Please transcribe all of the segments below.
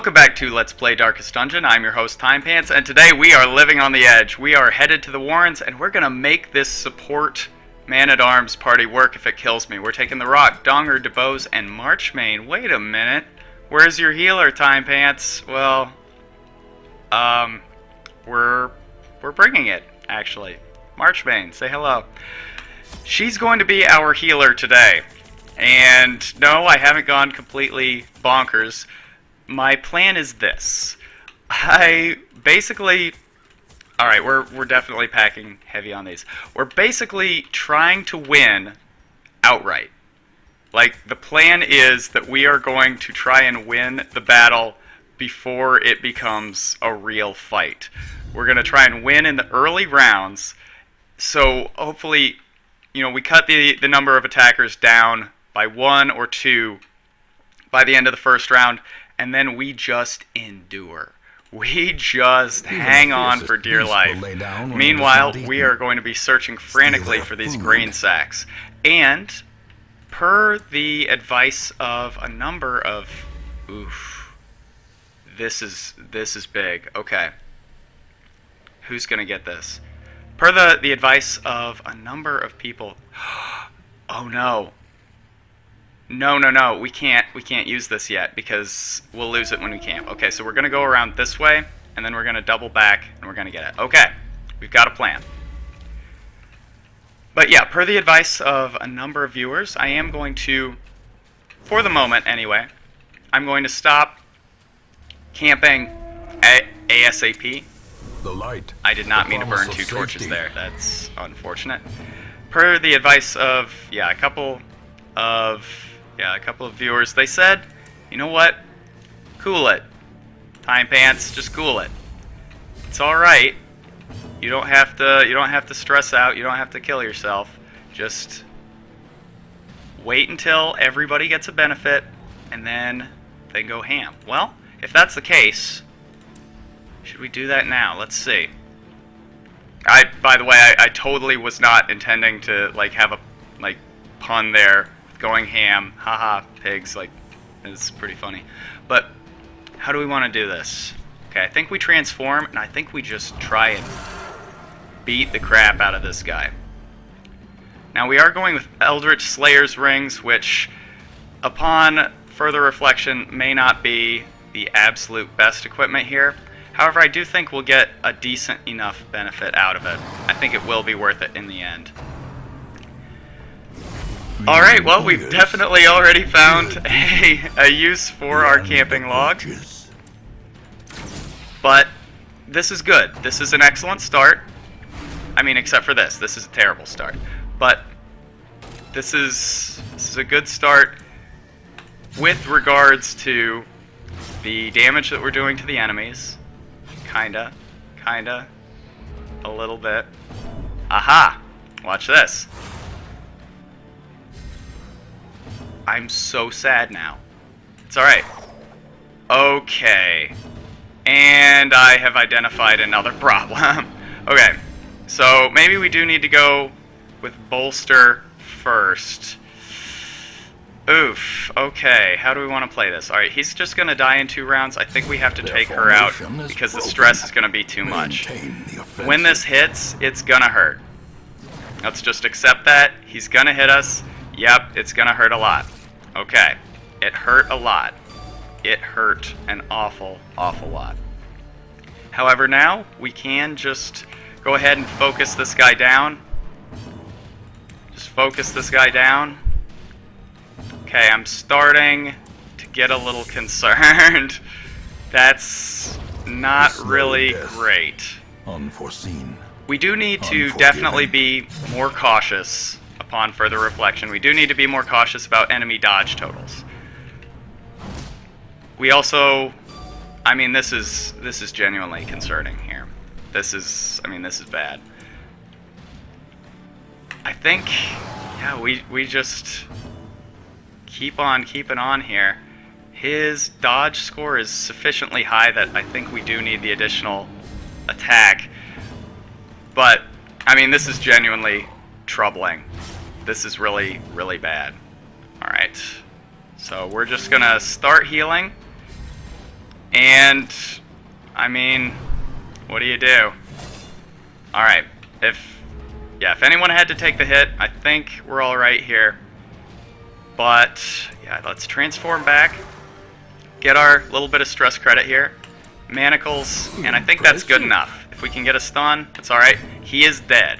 Welcome back to Let's Play Darkest Dungeon. I'm your host, Timepants, and today we are living on the edge. We are headed to the Warrens, and we're gonna make this support man-at-arms party work if it kills me. We're taking the Rock, Donger, DeBose, and Marchmain. Wait a minute. Where's your healer, Timepants? Well, we're bringing it, actually. Marchmain, say hello. She's going to be our healer today. And no, I haven't gone completely bonkers. My plan is this. Alright, we're definitely packing heavy on these. We're basically trying to win outright. Like, the plan is that we are going to try and win the battle before it becomes a real fight. We're going to try and win in the early rounds, so hopefully, we cut the number of attackers down by 1 or 2 by the end of the first round, and then we just endure. We just hang on for dear life. Meanwhile, we are going to be searching frantically for these grain sacks. And, per the advice of a number of... Oof. This is big. Okay. Who's going to get this? Per the advice of a number of people... Oh no. No, we can't use this yet because we'll lose it when we camp. Okay, so we're going to go around this way, and then we're going to double back, and we're going to get it. Okay, we've got a plan. But yeah, per the advice of a number of viewers, I am going to, for the moment anyway, I'm going to stop camping ASAP. The light. I did not mean to burn 2 torches there. That's unfortunate. Per the advice of, a couple of viewers, they said, you know what? Cool it. Timepants, just cool it. It's alright. You don't have to stress out, you don't have to kill yourself. Just wait until everybody gets a benefit and then go ham. Well, if that's the case, should we do that now? Let's see. By the way, I totally was not intending to have a pun there. Going ham, haha, pigs, it's pretty funny. But how do we want to do this? Okay, I think we transform, and I think we just try and beat the crap out of this guy. Now we are going with Eldritch Slayer's rings, which, upon further reflection, may not be the absolute best equipment here. However, I do think we'll get a decent enough benefit out of it. I think it will be worth it in the end. Alright, well, we've definitely already found a use for our camping log. But this is good. This is an excellent start. I mean, except for this. This is a terrible start. But this is a good start with regards to the damage that we're doing to the enemies. Kinda, a little bit. Aha! Watch this. I'm so sad now. It's alright. Okay. And I have identified another problem. Okay. So maybe we do need to go with Bolster first. Oof. Okay. How do we want to play this? Alright, he's just going to die in 2 rounds. I think we have to take her out because the stress is going to be too much. When this hits, it's going to hurt. Let's just accept that. He's going to hit us. Yep, it's gonna hurt a lot. Okay, it hurt a lot. It hurt an awful lot. However, now we can just go ahead and focus this guy down. Just focus this guy down. Okay, I'm starting to get a little concerned. That's not really great. Unforeseen. We do need to definitely be more cautious. Upon further reflection, we do need to be more cautious about enemy dodge totals. We also, I mean, this is genuinely concerning here. This is bad. I think, yeah, we just keep on keeping on here. His dodge score is sufficiently high that I think we do need the additional attack. But, I mean, this is genuinely troubling. This is really, really bad. Alright. So we're just gonna start healing. And, I mean, what do you do? Alright, if anyone had to take the hit, I think we're alright here. But, yeah, let's transform back. Get our little bit of stress credit here. Manacles, and I think that's good enough. If we can get a stun, it's alright. He is dead.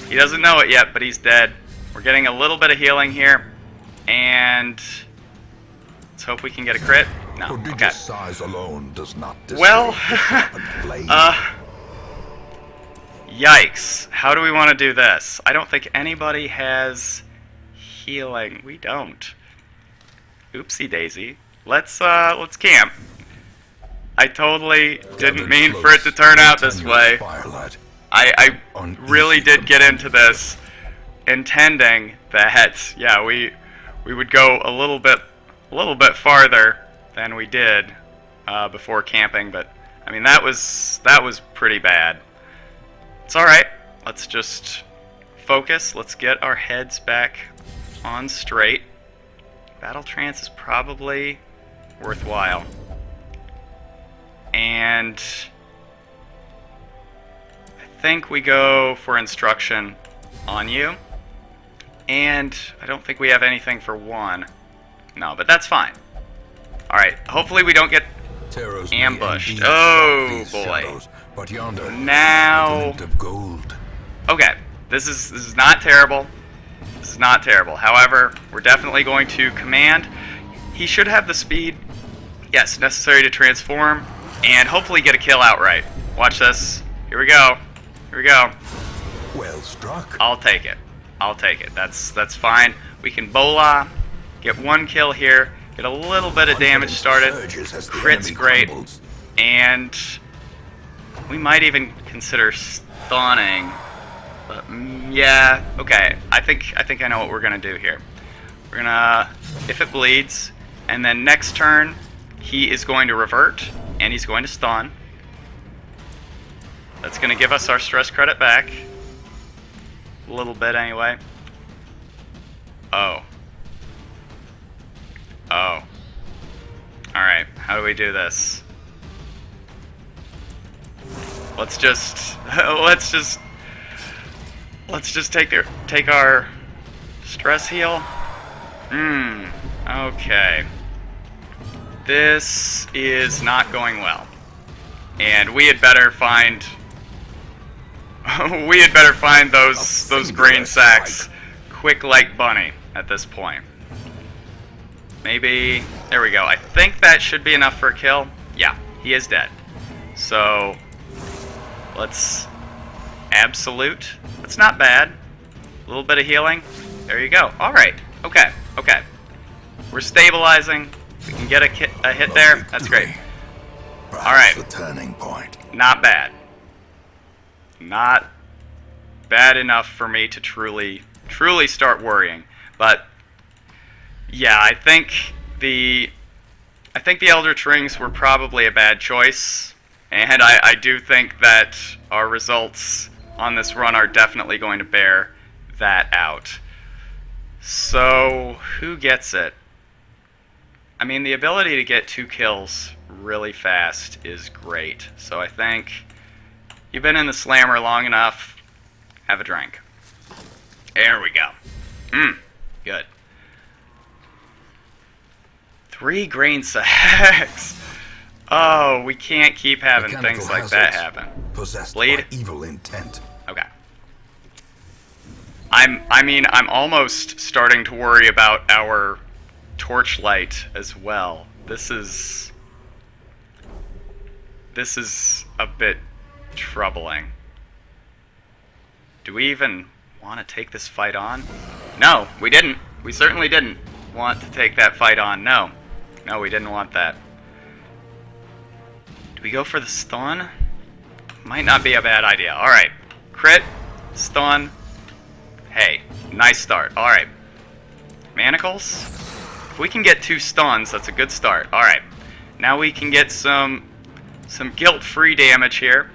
He doesn't know it yet, but he's dead. We're getting a little bit of healing here. And let's hope we can get a crit. No, okay. Size alone does not well, yikes. How do we want to do this? I don't think anybody has healing. We don't. Oopsie daisy. Let's camp. I totally didn't mean for it to turn out this way. I really did get into this intending that, yeah, we would go a little bit farther than we did before camping, but I mean that was pretty bad. It's all right. Let's just focus. Let's get our heads back on straight. Battle trance is probably worthwhile. And I think we go for instruction on you. And I don't think we have anything for one. No, but that's fine. Alright, hopefully we don't get ambushed. Oh boy. Shadows, but yonder now of gold. Okay, this is not terrible. This is not terrible. However, we're definitely going to command. He should have the speed, yes, necessary to transform, and hopefully get a kill outright. Watch this. Here we go. Here we go. Well struck. I'll take it. I'll take it. That's fine. We can bola, get one kill here, get a little bit of damage started. Crit's great, and we might even consider stunning. But yeah, okay. I think I know what we're gonna do here. We're gonna, if it bleeds, and then next turn he is going to revert and he's going to stun. That's gonna give us our stress credit back. A little bit anyway. Oh. Oh. Alright, how do we do this? Let's just take our stress heal. Okay. This is not going well. And we had better find those grain sacks quick like bunny at this point. Maybe, there we go. I think that should be enough for a kill. Yeah, he is dead. So let's absolute. That's not bad. A little bit of healing. There you go. All right. Okay. Okay. We're stabilizing. We can get a hit there. That's great. All right. The turning point. Not bad. Not bad enough for me to truly start worrying. But yeah, I think the Eldritch Rings were probably a bad choice, and I do think that our results on this run are definitely going to bear that out. So, who gets it? I mean, the ability to get 2 kills really fast is great. So I think you've been in the slammer long enough. Have a drink. There we go. Good. 3 grain sacks. Oh, we can't keep having things like that happen. Possessed Bleed? by evil intent. Okay. I'm almost starting to worry about our torchlight as well. This is a bit troubling. Do we even want to take this fight on? No, we didn't. We certainly didn't want to take that fight on. No. No, we didn't want that. Do we go for the stun? Might not be a bad idea. Alright. Crit. Stun. Hey. Nice start. Alright. Manacles. If we can get 2 stuns, that's a good start. Alright. Now we can get some guilt-free damage here.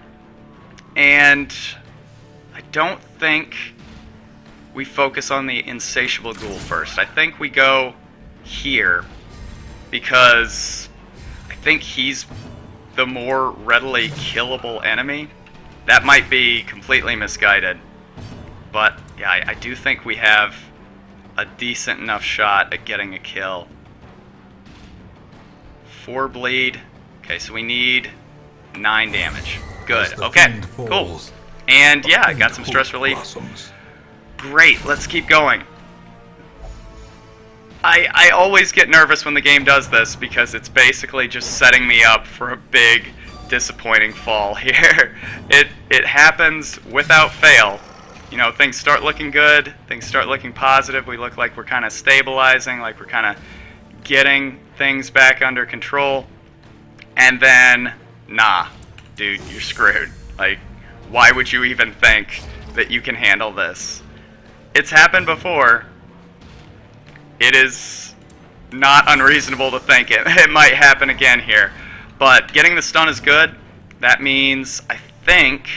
And I don't think we focus on the insatiable ghoul first. I think we go here because I think he's the more readily killable enemy. That might be completely misguided. But, yeah, I do think we have a decent enough shot at getting a kill. 4 bleed. Okay, so we need 9 damage. Good. Okay, cool. And, yeah, I got some stress relief. Great, let's keep going. I always get nervous when the game does this because it's basically just setting me up for a big, disappointing fall here. It happens without fail. You know, things start looking good, things start looking positive, we look like we're kind of stabilizing, like we're kind of getting things back under control, and then, nah, dude, you're screwed. Like, why would you even think that you can handle this? It's happened before. It is not unreasonable to think it might happen again here. But getting the stun is good. That means, I think,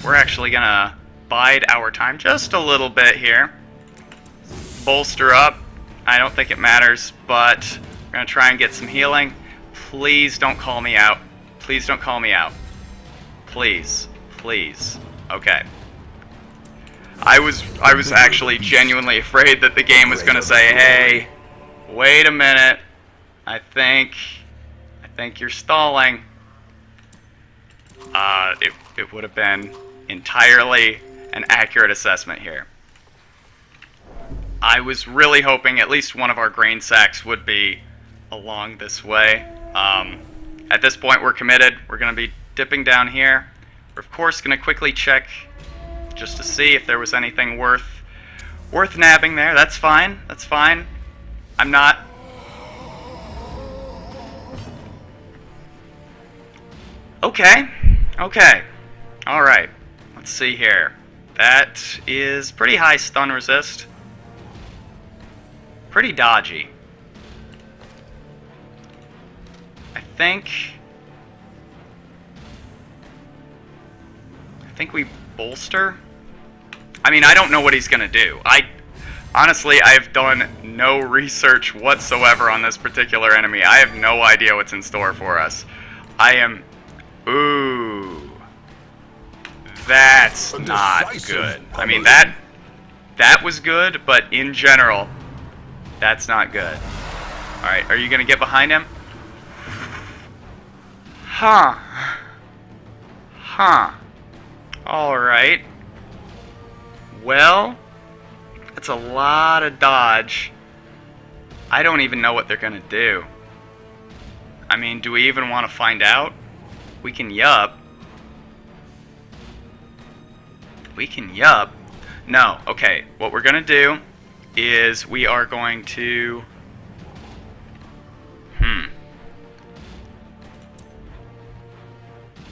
we're actually gonna bide our time just a little bit here. Bolster up. I don't think it matters, but we're gonna try and get some healing. Please don't call me out. Please don't call me out. Please. Please. Okay. I was actually genuinely afraid that the game was gonna say, hey, wait a minute. I think you're stalling. It would have been entirely an accurate assessment here. I was really hoping at least one of our grain sacks would be along this way. At this point, we're committed. We're going to be dipping down here. We're, of course, going to quickly check just to see if there was anything worth nabbing there. That's fine. That's fine. I'm not... Okay. Okay. Alright. Let's see here. That is pretty high stun resist. Pretty dodgy. I think we bolster. I mean, I don't know what he's gonna do. Honestly, I've done no research whatsoever on this particular enemy. I have no idea what's in store for us. Ooh. That's not good. I mean, that was good, but in general, that's not good. Alright, are you gonna get behind him? Huh. Huh. Alright. Well, that's a lot of dodge. I don't even know what they're gonna do. I mean, do we even want to find out? We can yup. We can yup. No, okay. What we're gonna do is we are going to...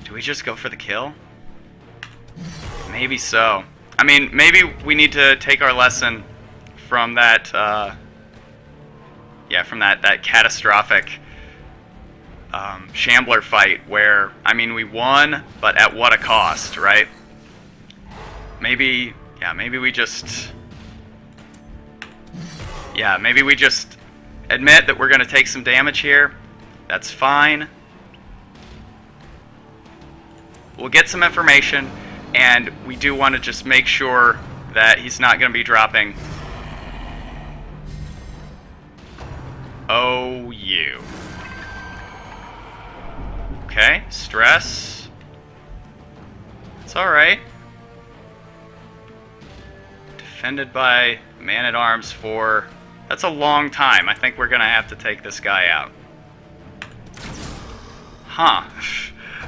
Do we just go for the kill? Maybe so. I mean, maybe we need to take our lesson from that, yeah, from that catastrophic Shambler fight where, I mean, we won, but at what a cost, right? Maybe, yeah, maybe we just... Yeah, maybe we just admit that we're going to take some damage here. That's fine. We'll get some information, and we do want to just make sure that he's not going to be dropping OU. Okay, stress. It's alright. Defended by Man-at-Arms for... That's a long time. I think we're going to have to take this guy out. Huh.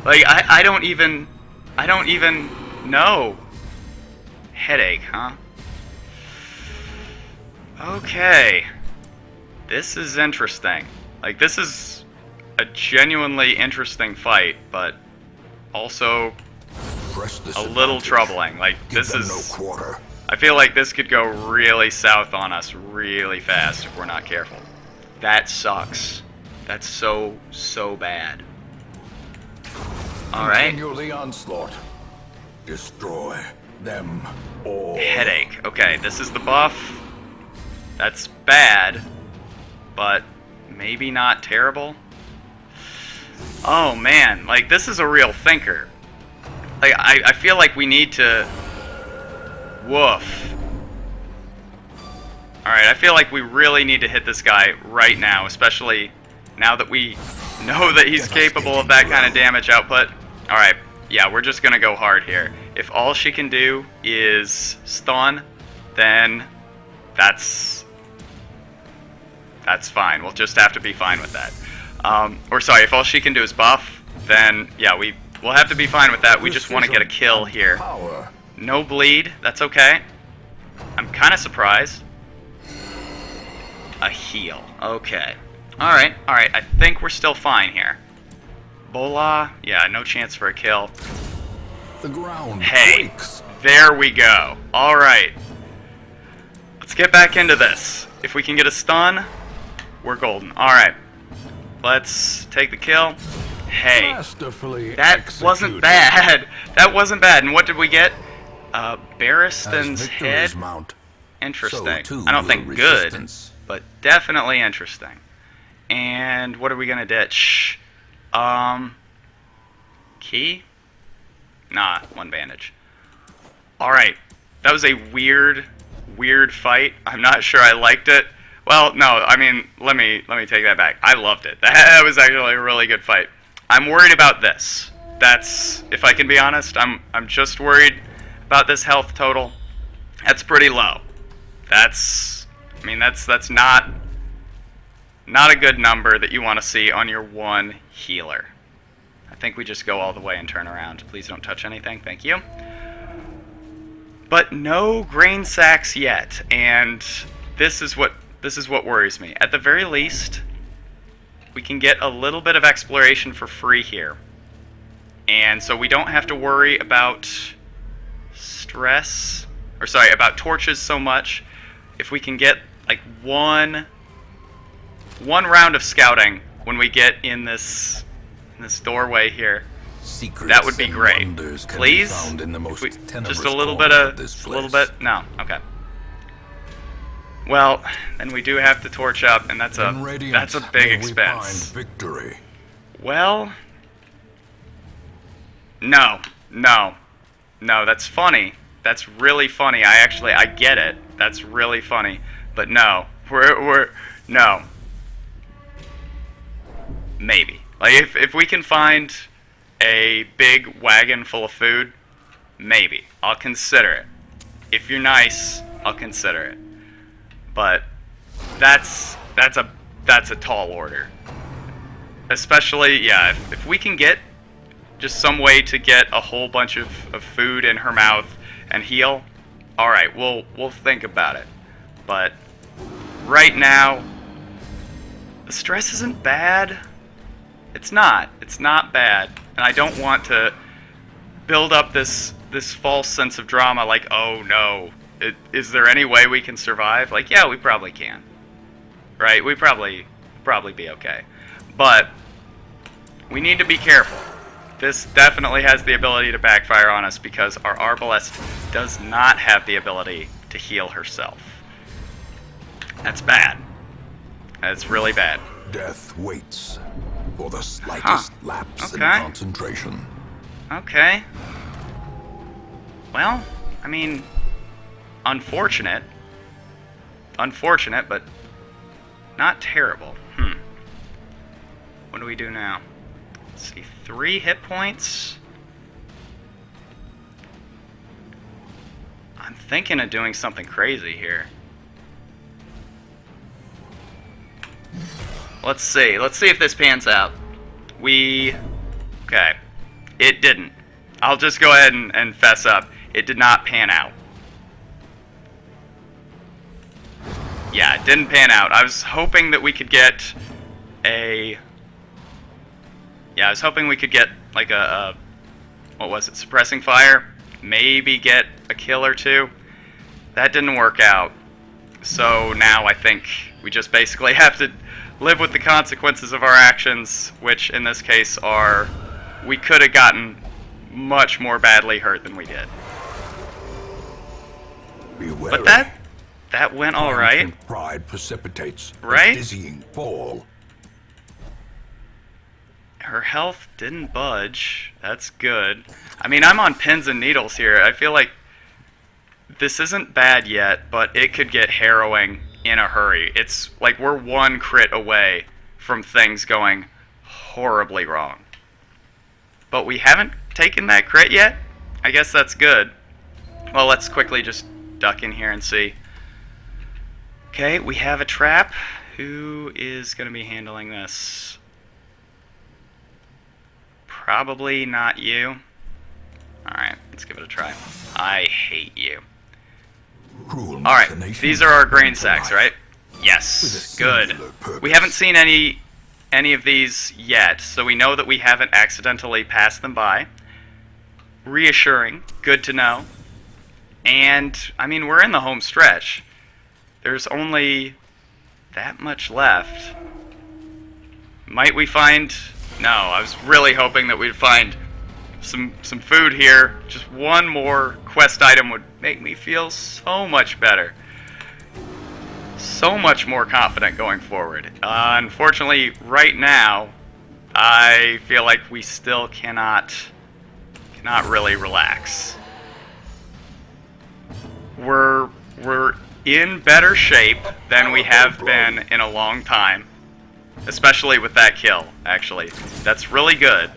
Like, I don't even know. Headache, huh? Okay. This is interesting. Like, this is a genuinely interesting fight, but also a little troubling. Like, this is... no quarter. I feel like this could go really south on us really fast if we're not careful. That sucks. That's so bad. Alright. Continue the onslaught. Destroy them all. Headache. Okay, this is the buff. That's bad, but maybe not terrible. Oh man, like this is a real thinker. Like I feel like we need to. Woof. Alright, I feel like we really need to hit this guy right now, especially now that we know that he's capable of that kind of damage output. Alright, yeah, we're just gonna go hard here. If all she can do is stun, then that's fine. We'll just have to be fine with that. Or sorry, if all she can do is buff, then yeah, we'll have to be fine with that. We just want to get a kill here. No bleed, that's okay. I'm kind of surprised. A heal, okay. Alright, I think we're still fine here. Bola, yeah, no chance for a kill. The ground breaks. There we go. Alright. Let's get back into this. If we can get a stun, we're golden. Alright. Let's take the kill. Hey. That wasn't bad. That wasn't bad. And what did we get? Barristan's head? Interesting. So I don't think good, but definitely interesting. And what are we gonna ditch? Key? Nah, one bandage. Alright. That was a weird fight. I'm not sure I liked it. Well, no, I mean, let me take that back. I loved it. That was actually a really good fight. I'm worried about this. That's, if I can be honest, I'm just worried about this health total. That's pretty low. That's not a good number that you want to see on your one healer. I think we just go all the way and turn around. Please don't touch anything. Thank you. But no grain sacks yet, and this is what worries me. At the very least, we can get a little bit of exploration for free here. And so we don't have to worry about about torches so much. If we can get like one round of scouting when we get in this doorway here, that would be great. Please, just a little bit. No, okay. Well, then we do have to torch up, and that's a big expense. Well, no, that's funny. That's really funny. I get it. That's really funny. But no, no. Maybe. Like, if we can find a big wagon full of food, maybe. I'll consider it. If you're nice, I'll consider it. But that's a tall order. Especially, yeah, if we can get just some way to get a whole bunch of food in her mouth and heal, alright, we'll think about it. But right now, the stress isn't bad. It's not bad. And I don't want to build up this false sense of drama like, oh no, is there any way we can survive? Like, yeah, we probably can. Right? We probably be okay. But we need to be careful. This definitely has the ability to backfire on us because our Arbalest does not have the ability to heal herself. That's bad. That's really bad. Death waits for the slightest lapse in concentration. Okay. Well, I mean, unfortunate, but not terrible. What do we do now? Let's see, 3 hit points. I'm thinking of doing something crazy here. Let's see if this pans out. Okay. It didn't. I'll just go ahead and fess up. It did not pan out. Yeah, it didn't pan out. I was hoping that we could get like a what was it? Suppressing fire. Maybe get a kill or two. That didn't work out. So now I think we just basically have to live with the consequences of our actions, which in this case are we could have gotten much more badly hurt than we did. But that went all right. Pride precipitates right? a dizzying fall. Her health didn't budge. That's good. I mean, I'm on pins and needles here. I feel like this isn't bad yet, but it could get harrowing in a hurry. It's like we're one crit away from things going horribly wrong. But we haven't taken that crit yet? I guess that's good. Well, let's quickly just duck in here and see. Okay, we have a trap. Who is going to be handling this? Probably not you. Alright, let's give it a try. I hate you. Alright, these are our grain sacks, right? Yes, good. We haven't seen any of these yet, so we know that we haven't accidentally passed them by. Reassuring, good to know. And, I mean, we're in the home stretch. There's only that much left. Might we find... No, I was really hoping that we'd find some food here. Just one more quest item would make me feel so much better. So much more confident going forward. Unfortunately, right now, I feel like we still cannot really relax. We're in better shape than we have been in a long time. Especially with that kill, actually. That's really good.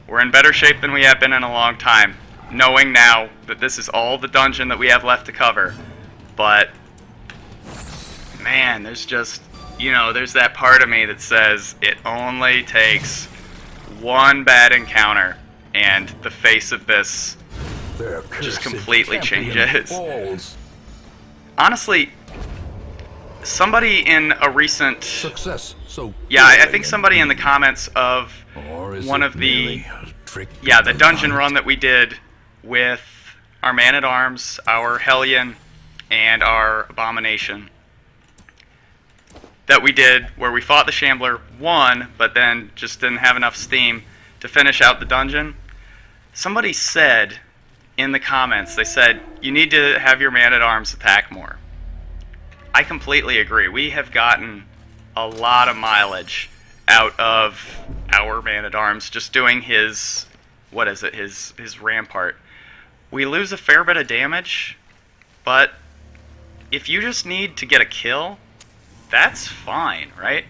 We're in better shape than we have been in a long time, knowing now that this is all the dungeon that we have left to cover. But, man, there's just, you know, there's that part of me that says it only takes one bad encounter and the face of this just completely changes. Honestly, somebody in a recent... Success. So yeah, I think somebody in the comments of one of the... Yeah, the dungeon run that we did with our Man-at-Arms, our Hellion, and our Abomination. That we did where we fought the Shambler, won, but then just didn't have enough steam to finish out the dungeon. Somebody said in the comments, they said, you need to have your Man-at-Arms attack more. I completely agree. We have gotten a lot of mileage out of our Man-at-Arms just doing his, what is it, his Rampart. We lose a fair bit of damage, but if you just need to get a kill, that's fine, right?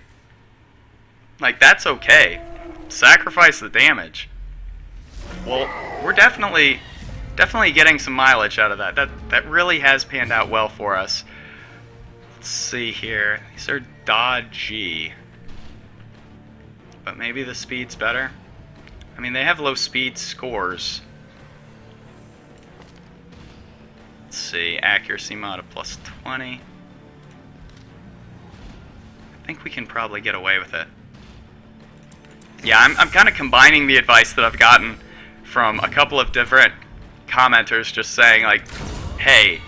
Like, that's okay. Sacrifice the damage. Well, we're definitely getting some mileage out of that. That really has panned out well for us. Let's see here. These are dodgy. But maybe the speed's better. I mean, they have low speed scores. Let's see. Accuracy mod of plus 20. I think we can probably get away with it. Yeah, I'm kind of combining the advice that I've gotten from a couple of different commenters just saying, like, hey,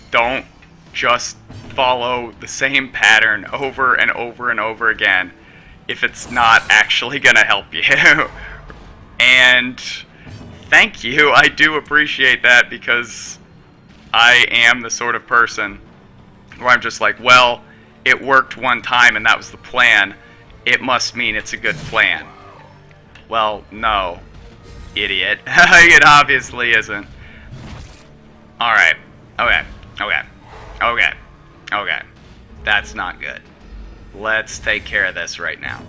don't just follow the same pattern over and over and over again if it's not actually going to help you. And thank you, I do appreciate that, because I am the sort of person where I'm just like, well, it worked one time and that was the plan. It must mean it's a good plan. Well, no, idiot. It obviously isn't. Alright. Okay. That's not good. Let's take care of this right now.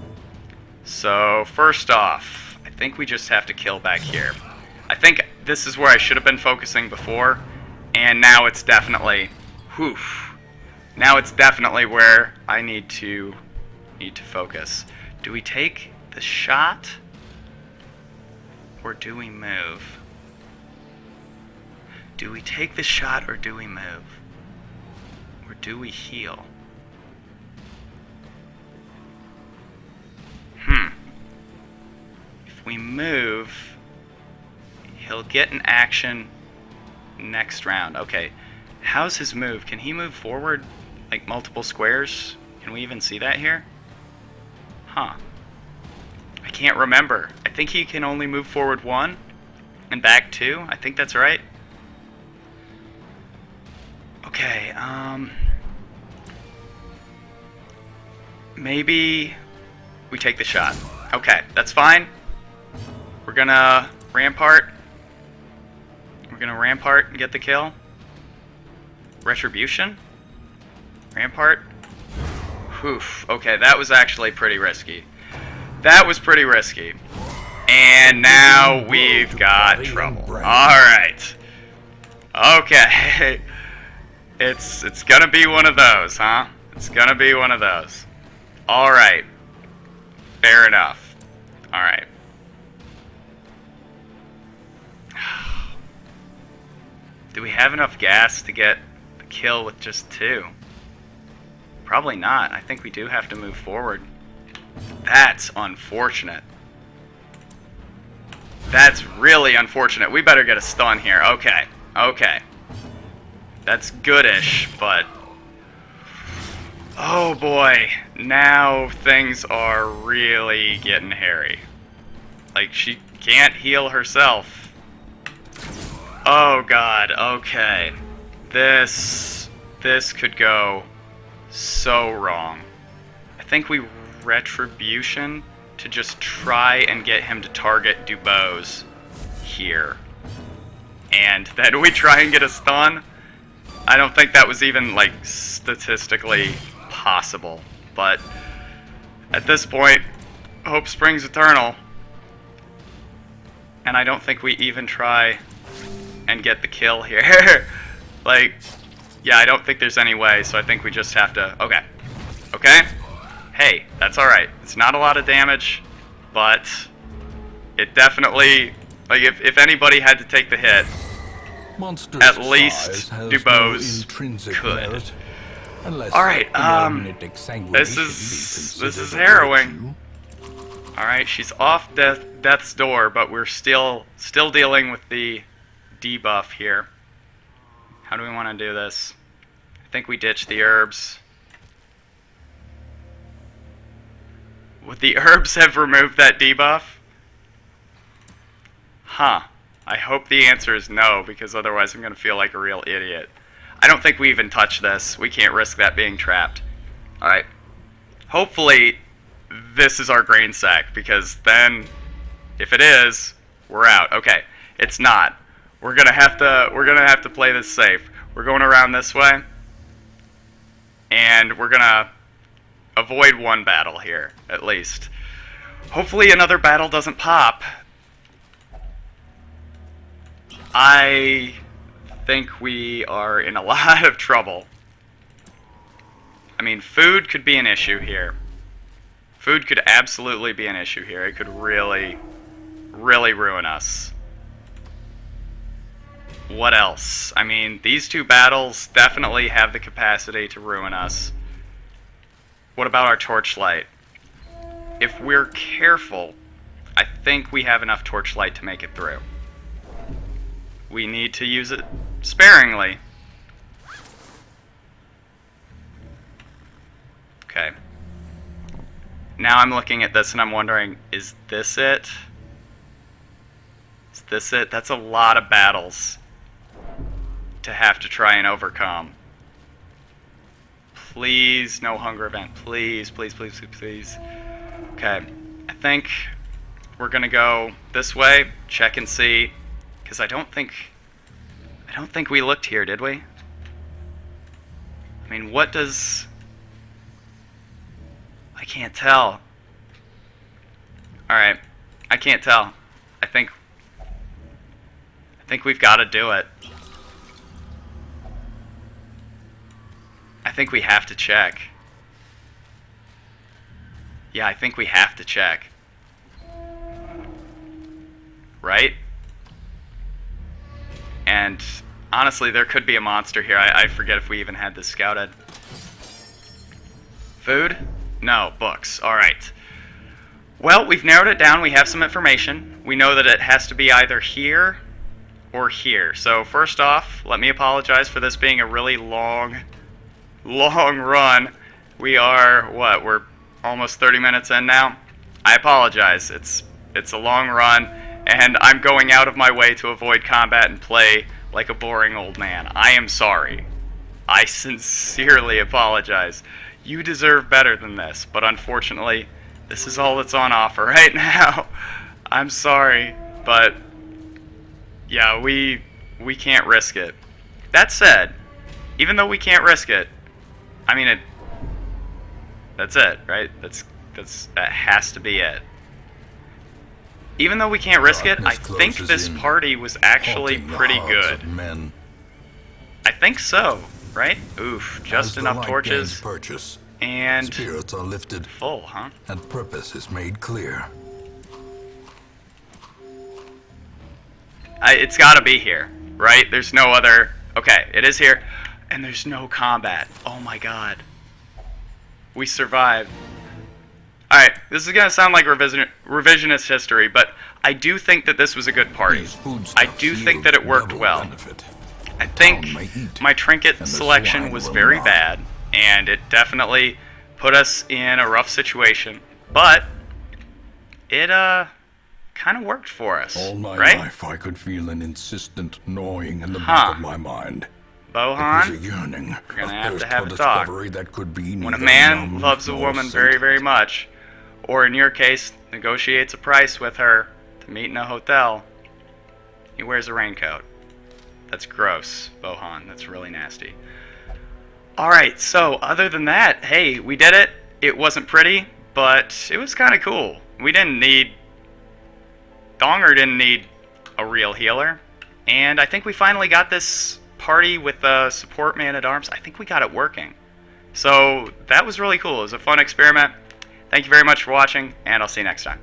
So, first off, I think we just have to kill back here. I think this is where I should have been focusing before, and now it's definitely... Whew. Now it's definitely where I need to focus. Do we take the shot? Or do we move? Do we take the shot or do we move? Or do we heal? If we move, he'll get an action next round. Okay. How's his move? Can he move forward like multiple squares? Can we even see that here? Huh. I can't remember. I think he can only move forward 1 and back 2. I think that's right. Okay, maybe we take the shot. Okay, that's fine. We're gonna rampart. We're gonna rampart and get the kill. Retribution? Rampart? Oof. Okay, that was actually pretty risky. That was pretty risky. And now we've got trouble. Alright. Okay. It's gonna be one of those, huh? It's gonna be one of those. Alright. Fair enough. Alright. Do we have enough gas to get the kill with just 2? Probably not. I think we do have to move forward. That's unfortunate. That's really unfortunate. We better get a stun here. Okay. Okay. That's goodish, but... oh boy. Now things are really getting hairy. Like, she can't heal herself. Oh god, okay. This could go so wrong. I think we retribution to just try and get him to target Dubose here. And then we try and get a stun. I don't think that was even, like, statistically possible. But at this point, hope springs eternal. And I don't think we even try and get the kill here. Like, yeah, I don't think there's any way, so I think we just have to... okay. Okay? Hey, that's alright. It's not a lot of damage, but it definitely... like, if anybody had to take the hit, Monster's at least size has Dubose no intrinsic could. merit, unless Alright, inordinate exsanguination this be is considered a harrowing. virtue. Alright, she's off death's door, but we're still dealing with the debuff here. How do we want to do this? I think we ditch the herbs. Would the herbs have removed that debuff? Huh. I hope the answer is no, because otherwise I'm going to feel like a real idiot. I don't think we even touch this. We can't risk that being trapped. Alright. Hopefully, this is our grain sack, because then, if it is, we're out. Okay, it's not. We're gonna have to play this safe. We're going around this way, and we're gonna avoid one battle here, at least. Hopefully another battle doesn't pop. I think we are in a lot of trouble. I mean, food could be an issue here. Food could absolutely be an issue here. It could really, really ruin us. What else? I mean, these two battles definitely have the capacity to ruin us. What about our torchlight? If we're careful, I think we have enough torchlight to make it through. We need to use it sparingly. Okay. Now I'm looking at this and I'm wondering, is this it? Is this it? That's a lot of battles to have to try and overcome. Please, no hunger event. Please, please, please, please, please. Okay, I think we're gonna go this way, check and see, because I don't think we looked here, did we? I mean, what does... I can't tell. Alright, I can't tell. I think we've got to do it. I think we have to check. Yeah, I think we have to check. Right? And honestly, there could be a monster here. I forget if we even had this scouted. Food? No, books. Alright. Well, we've narrowed it down. We have some information. We know that it has to be either here or here. So first off, let me apologize for this being a really long run. We are, what, we're almost 30 minutes in now? I apologize. It's a long run, and I'm going out of my way to avoid combat and play like a boring old man. I am sorry. I sincerely apologize. You deserve better than this, but unfortunately, This is all that's on offer right now. I'm sorry, but yeah, we can't risk it. That said, even though we can't risk it, I mean that's it, right? That has to be it. Even though we can't risk it, I think this party was actually pretty good. I think so, right? Oof, just enough torches. And spirits are lifted, full, huh? And purpose is made clear. It's gotta be here, right? There's no other... Okay, it is here. And there's no combat. Oh my god. We survived. Alright, this is gonna sound like revisionist history, but I do think that this was a good party. I do think that it worked well. I think my trinket selection was very bad, and it definitely put us in a rough situation, but it kind of worked for us, all my right? life I could feel an insistent gnawing in the back of my mind. Bohan, it was a yearning, we're gonna a have thirst to have for a talk. that could be When a neither man numb loves a nor woman satiated. very, very much, or in your case, negotiates a price with her to meet in a hotel, he wears a raincoat. That's gross, Bohan. That's really nasty. Alright, so other than that, hey, we did it. It wasn't pretty, but it was kind of cool. We didn't need... Donger didn't need a real healer. And I think we finally got this party with the support man-at-arms. I think we got it working. So that was really cool. It was a fun experiment. Thank you very much for watching, and I'll see you next time.